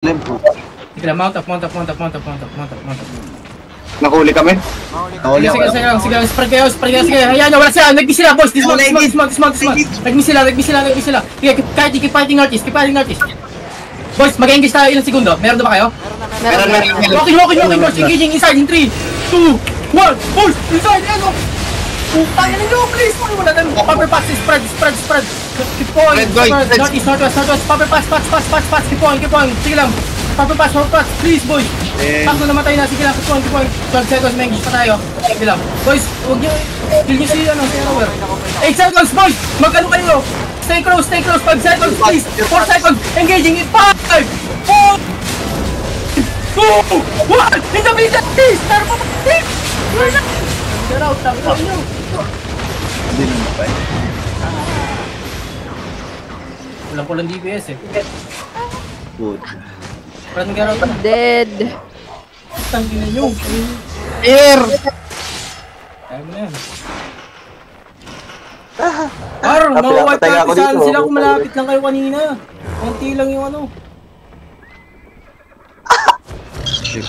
Sige lang, mount up. Nakuli kami. Sige, spread kayo, sige. Hayaan nyo, wala sila, nag-miss sila, boys. Dismount. Nag-miss sila. Sige, keep fighting artist. Boys, mag-engage tayo ilang segundo. Meron na ba kayo? Meron. Walking, boys. Engaging inside in 3, 2, 1. Boys, inside, ano? Tayo ninyo, please. Wala na, power pass, spread. Keep going, northeast. Power pass. Keep going. Sige lang. Power pass, please, boys. Bago namatay na, sige lang, keep going. 12 seconds, may engage pa tayo. Sige lang. Boys, huwag nyo, kill nyo si Rower. 8 seconds, boys. Mag-ano kayo? Stay close. 5 seconds, please. 4 seconds. Engaging in 5, 4, 2, 1. In the middle, please. Pero pa, please. Get out, tapos nyo. Hindi naman pa eh. Walang DPS eh. Good. Parang get out na. Dead. Tangin na nyo. Air! Kaya mo na yan. Mawawag partisan sila kung malapit lang kayo kanina. Konti lang yung ano. Shit,